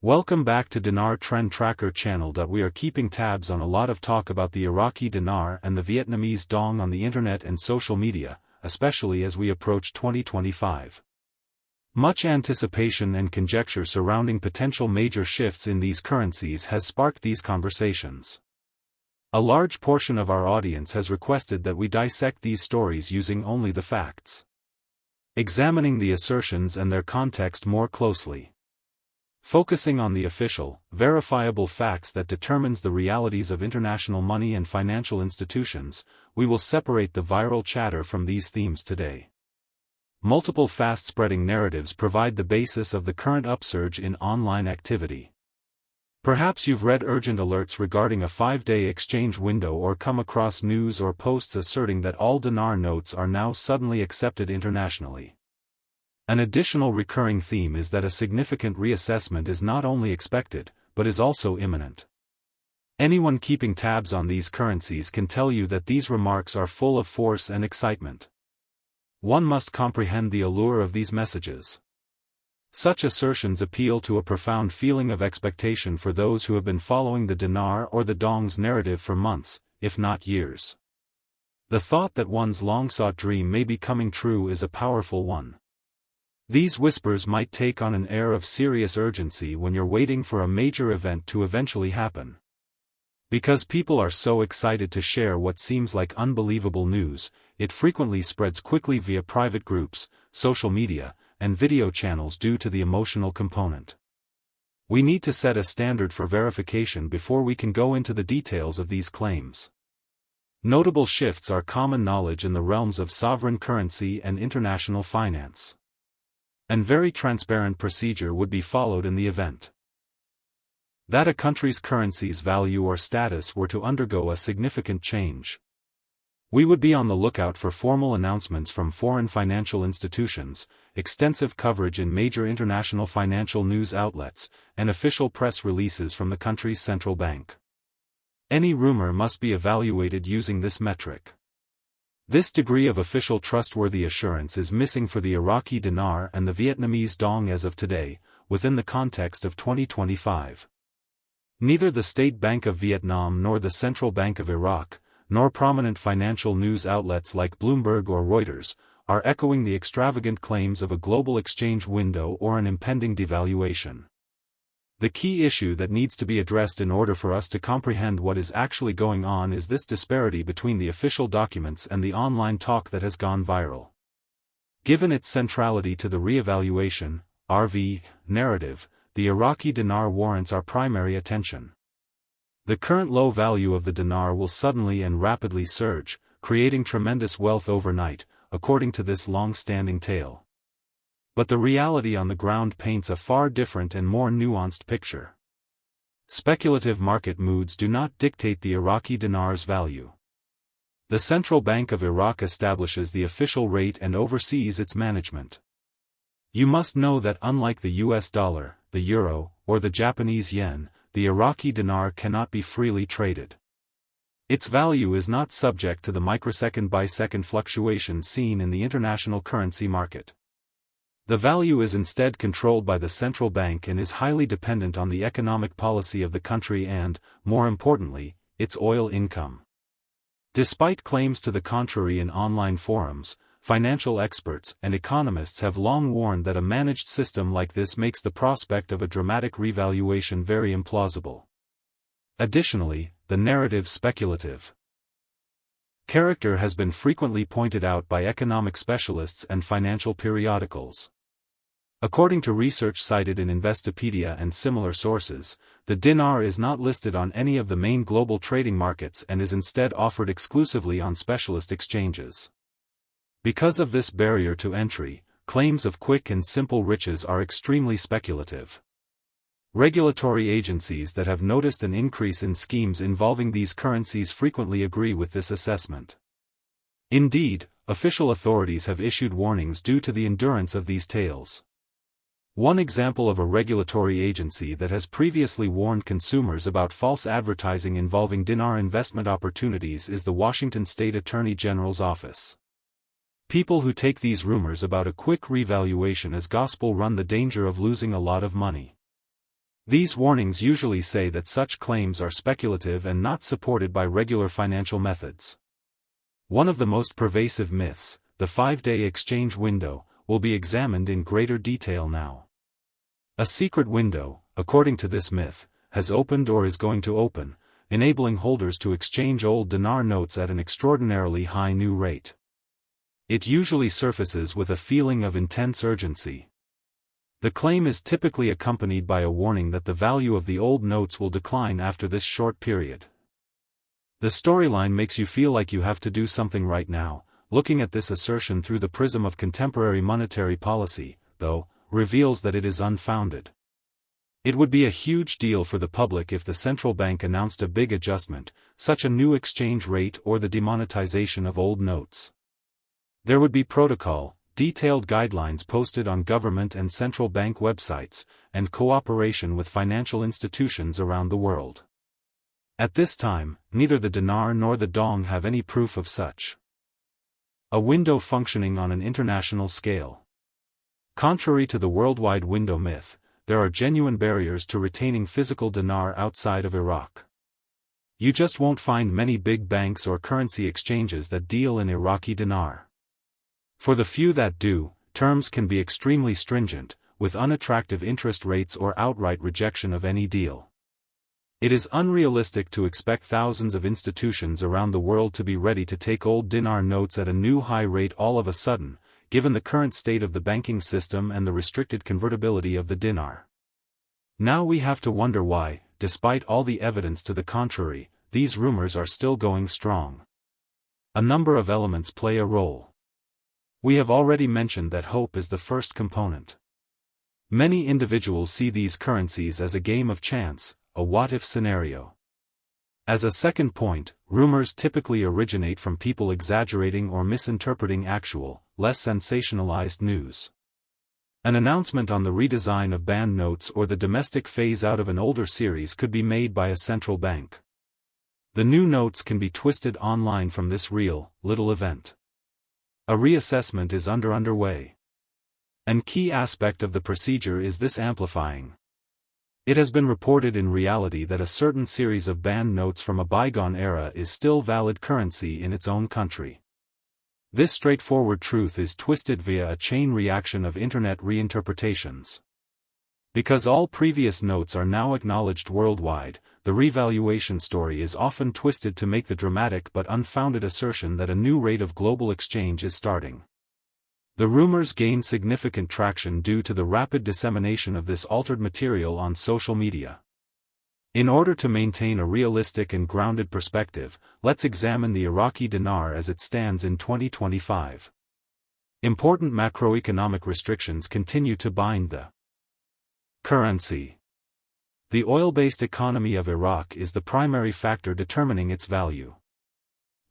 Welcome back to Dinar Trend Tracker channel. We are keeping tabs on a lot of talk about the Iraqi dinar and the Vietnamese dong on the internet and social media, especially as we approach 2025. Much anticipation and conjecture surrounding potential major shifts in these currencies has sparked these conversations. A large portion of our audience has requested that we dissect these stories using only the facts, examining the assertions and their context more closely, focusing on the official, verifiable facts that determines the realities of international money and financial institutions. We will separate the viral chatter from these themes today. Multiple fast-spreading narratives provide the basis of the current upsurge in online activity. Perhaps you've read urgent alerts regarding a 5-day exchange window or come across news or posts asserting that all dinar notes are now suddenly accepted internationally. An additional recurring theme is that a significant reassessment is not only expected, but is also imminent. Anyone keeping tabs on these currencies can tell you that these remarks are full of force and excitement. One must comprehend the allure of these messages. Such assertions appeal to a profound feeling of expectation for those who have been following the dinar or the dong's narrative for months, if not years. The thought that one's long-sought dream may be coming true is a powerful one. These whispers might take on an air of serious urgency when you're waiting for a major event to eventually happen. Because people are so excited to share what seems like unbelievable news, it frequently spreads quickly via private groups, social media, and video channels due to the emotional component. We need to set a standard for verification before we can go into the details of these claims. Notable shifts are common knowledge in the realms of sovereign currency and international finance. And very transparent procedure would be followed in the event that a country's currency's value or status were to undergo a significant change. We would be on the lookout for formal announcements from foreign financial institutions, extensive coverage in major international financial news outlets, and official press releases from the country's central bank. Any rumor must be evaluated using this metric. This degree of official trustworthy assurance is missing for the Iraqi dinar and the Vietnamese dong as of today, within the context of 2025. Neither the State Bank of Vietnam nor the Central Bank of Iraq, nor prominent financial news outlets like Bloomberg or Reuters, are echoing the extravagant claims of a global exchange window or an impending devaluation. The key issue that needs to be addressed in order for us to comprehend what is actually going on is this disparity between the official documents and the online talk that has gone viral. Given its centrality to the Revaluation (RV) narrative, the Iraqi dinar warrants our primary attention. The current low value of the dinar will suddenly and rapidly surge, creating tremendous wealth overnight, according to this long-standing tale. But the reality on the ground paints a far different and more nuanced picture. Speculative market moods do not dictate the Iraqi dinar's value. The Central Bank of Iraq establishes the official rate and oversees its management. You must know that unlike the US dollar, the euro, or the Japanese yen, the Iraqi dinar cannot be freely traded. Its value is not subject to the microsecond-by-second fluctuations seen in the international currency market. The value is instead controlled by the central bank and is highly dependent on the economic policy of the country and, more importantly, its oil income. Despite claims to the contrary in online forums, financial experts and economists have long warned that a managed system like this makes the prospect of a dramatic revaluation very implausible. Additionally, the narrative's speculative character has been frequently pointed out by economic specialists and financial periodicals. According to research cited in Investopedia and similar sources, the dinar is not listed on any of the main global trading markets and is instead offered exclusively on specialist exchanges. Because of this barrier to entry, claims of quick and simple riches are extremely speculative. Regulatory agencies that have noticed an increase in schemes involving these currencies frequently agree with this assessment. Indeed, official authorities have issued warnings due to the endurance of these tales. One example of a regulatory agency that has previously warned consumers about false advertising involving dinar investment opportunities is the Washington State Attorney General's office. People who take these rumors about a quick revaluation as gospel run the danger of losing a lot of money. These warnings usually say that such claims are speculative and not supported by regular financial methods. One of the most pervasive myths, the 5-day exchange window, will be examined in greater detail now. A secret window, according to this myth, has opened or is going to open, enabling holders to exchange old dinar notes at an extraordinarily high new rate. It usually surfaces with a feeling of intense urgency. The claim is typically accompanied by a warning that the value of the old notes will decline after this short period. The storyline makes you feel like you have to do something right now. Looking at this assertion through the prism of contemporary monetary policy, though, reveals that it is unfounded. It would be a huge deal for the public if the central bank announced a big adjustment, such a new exchange rate or the demonetization of old notes. There would be protocol, detailed guidelines posted on government and central bank websites, and cooperation with financial institutions around the world. At this time, neither the dinar nor the dong have any proof of such a window functioning on an international scale. Contrary to the worldwide window myth, there are genuine barriers to retaining physical dinar outside of Iraq. You just won't find many big banks or currency exchanges that deal in Iraqi dinar. For the few that do, terms can be extremely stringent, with unattractive interest rates or outright rejection of any deal. It is unrealistic to expect thousands of institutions around the world to be ready to take old dinar notes at a new high rate all of a sudden, given the current state of the banking system and the restricted convertibility of the dinar. Now we have to wonder why, despite all the evidence to the contrary, these rumors are still going strong. A number of elements play a role. We have already mentioned that hope is the first component. Many individuals see these currencies as a game of chance, a what-if scenario. As a second point, rumors typically originate from people exaggerating or misinterpreting actual, less sensationalized news. An announcement on the redesign of banned notes or the domestic phase-out of an older series could be made by a central bank. The new notes can be twisted online from this real, little event. A reassessment is underway. An key aspect of the procedure is this amplifying. It has been reported in reality that a certain series of banned notes from a bygone era is still valid currency in its own country. This straightforward truth is twisted via a chain reaction of internet reinterpretations. Because all previous notes are now acknowledged worldwide, the revaluation story is often twisted to make the dramatic but unfounded assertion that a new rate of global exchange is starting. The rumors gain significant traction due to the rapid dissemination of this altered material on social media. In order to maintain a realistic and grounded perspective, let's examine the Iraqi dinar as it stands in 2025. Important macroeconomic restrictions continue to bind the currency. The oil-based economy of Iraq is the primary factor determining its value.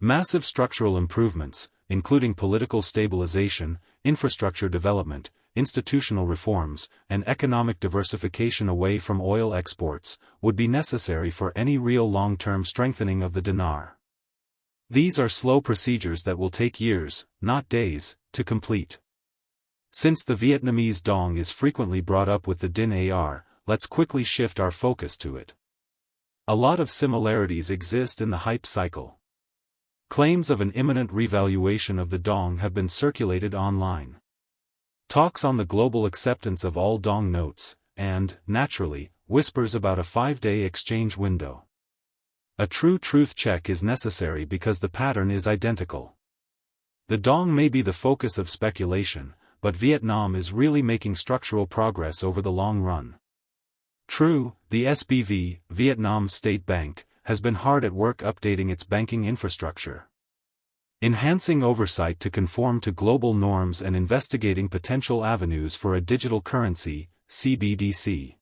Massive structural improvements, including political stabilization, infrastructure development, institutional reforms, and economic diversification away from oil exports, would be necessary for any real long-term strengthening of the dinar. These are slow procedures that will take years, not days, to complete. Since the Vietnamese dong is frequently brought up with the dinar, let's quickly shift our focus to it. A lot of similarities exist in the hype cycle. Claims of an imminent revaluation of the dong have been circulated online. Talks on the global acceptance of all dong notes, and, naturally, whispers about a 5-day exchange window. A true truth check is necessary because the pattern is identical. The dong may be the focus of speculation, but Vietnam is really making structural progress over the long run. True, the SBV, Vietnam State Bank, has been hard at work updating its banking infrastructure, enhancing oversight to conform to global norms and investigating potential avenues for a digital currency, CBDC.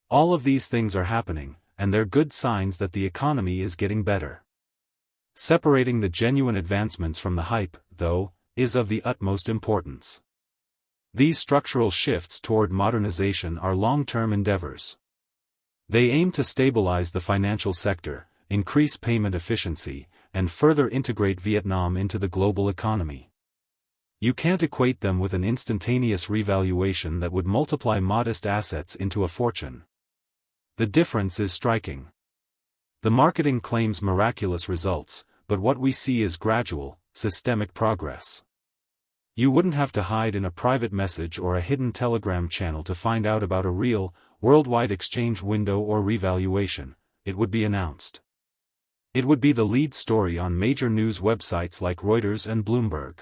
All of these things are happening, and they're good signs that the economy is getting better. Separating the genuine advancements from the hype, though, is of the utmost importance. These structural shifts toward modernization are long-term endeavors. They aim to stabilize the financial sector, increase payment efficiency, and further integrate Vietnam into the global economy. You can't equate them with an instantaneous revaluation that would multiply modest assets into a fortune. The difference is striking. The marketing claims miraculous results, but what we see is gradual, systemic progress. You wouldn't have to hide in a private message or a hidden Telegram channel to find out about a real, worldwide exchange window or revaluation. It would be announced. It would be the lead story on major news websites like Reuters and Bloomberg.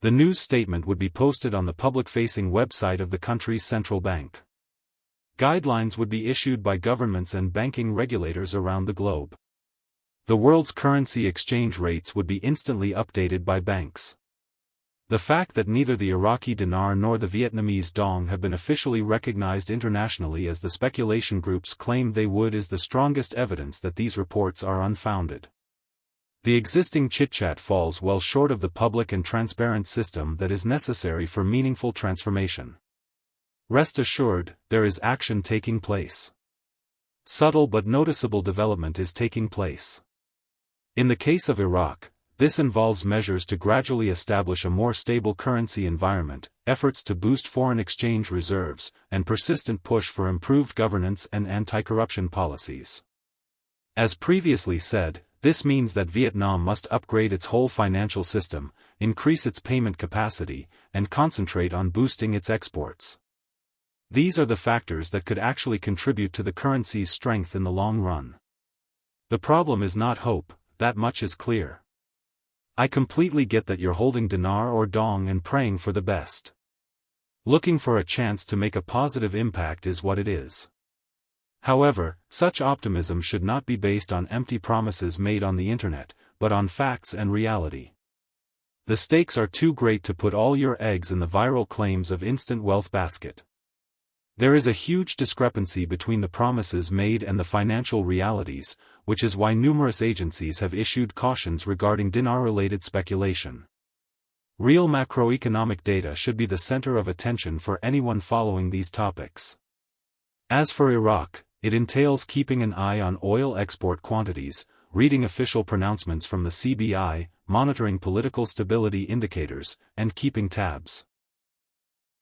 The news statement would be posted on the public-facing website of the country's central bank. Guidelines would be issued by governments and banking regulators around the globe. The world's currency exchange rates would be instantly updated by banks. The fact that neither the Iraqi dinar nor the Vietnamese dong have been officially recognized internationally as the speculation groups claimed they would is the strongest evidence that these reports are unfounded. The existing chit-chat falls well short of the public and transparent system that is necessary for meaningful transformation. Rest assured, there is action taking place. Subtle but noticeable development is taking place. In the case of Iraq, this involves measures to gradually establish a more stable currency environment, efforts to boost foreign exchange reserves, and persistent push for improved governance and anti-corruption policies. As previously said, this means that Vietnam must upgrade its whole financial system, increase its payment capacity, and concentrate on boosting its exports. These are the factors that could actually contribute to the currency's strength in the long run. The problem is not hope, that much is clear. I completely get that you're holding dinar or dong and praying for the best. Looking for a chance to make a positive impact is what it is. However, such optimism should not be based on empty promises made on the internet, but on facts and reality. The stakes are too great to put all your eggs in the viral claims of instant wealth basket. There is a huge discrepancy between the promises made and the financial realities, which is why numerous agencies have issued cautions regarding dinar-related speculation. Real macroeconomic data should be the center of attention for anyone following these topics. As for Iraq, it entails keeping an eye on oil export quantities, reading official pronouncements from the CBI, monitoring political stability indicators, and keeping tabs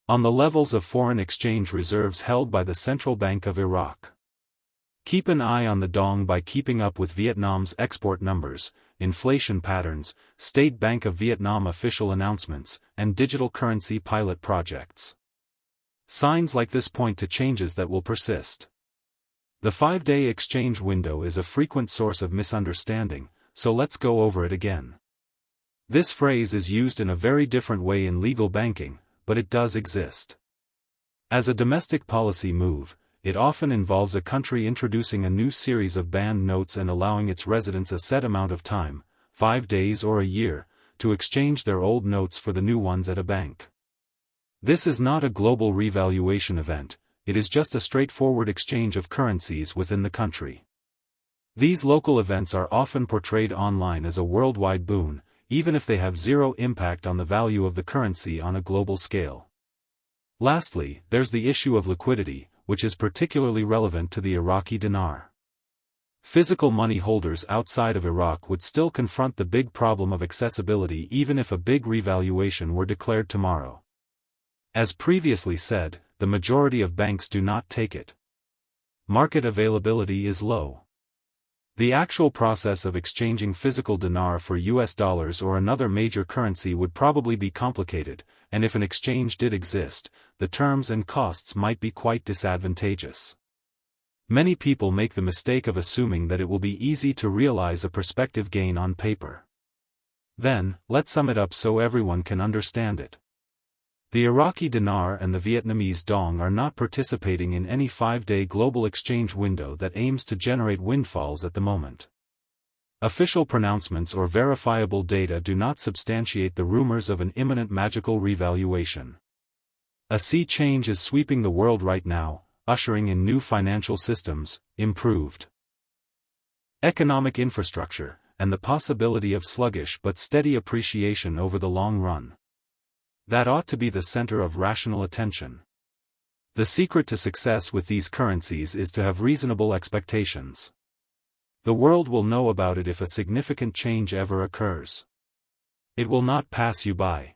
on the levels of foreign exchange reserves held by the Central Bank of Iraq. Keep an eye on the dong by keeping up with Vietnam's export numbers, inflation patterns, State Bank of Vietnam official announcements, and digital currency pilot projects. Signs like this point to changes that will persist. The 5-day exchange window is a frequent source of misunderstanding, so let's go over it again. This phrase is used in a very different way in legal banking, but it does exist. As a domestic policy move, it often involves a country introducing a new series of banned notes and allowing its residents a set amount of time, 5 days or a year, to exchange their old notes for the new ones at a bank. This is not a global revaluation event, it is just a straightforward exchange of currencies within the country. These local events are often portrayed online as a worldwide boon, even if they have zero impact on the value of the currency on a global scale. Lastly, there's the issue of liquidity, which is particularly relevant to the Iraqi dinar. Physical money holders outside of Iraq would still confront the big problem of accessibility even if a big revaluation were declared tomorrow. As previously said, the majority of banks do not take it. Market availability is low. The actual process of exchanging physical dinar for US dollars or another major currency would probably be complicated, and if an exchange did exist, the terms and costs might be quite disadvantageous. Many people make the mistake of assuming that it will be easy to realize a prospective gain on paper. Then, let's sum it up so everyone can understand it. The Iraqi dinar and the Vietnamese dong are not participating in any 5-day global exchange window that aims to generate windfalls at the moment. Official pronouncements or verifiable data do not substantiate the rumors of an imminent magical revaluation. A sea change is sweeping the world right now, ushering in new financial systems, improved economic infrastructure, and the possibility of sluggish but steady appreciation over the long run. That ought to be the center of rational attention. The secret to success with these currencies is to have reasonable expectations. The world will know about it if a significant change ever occurs. It will not pass you by.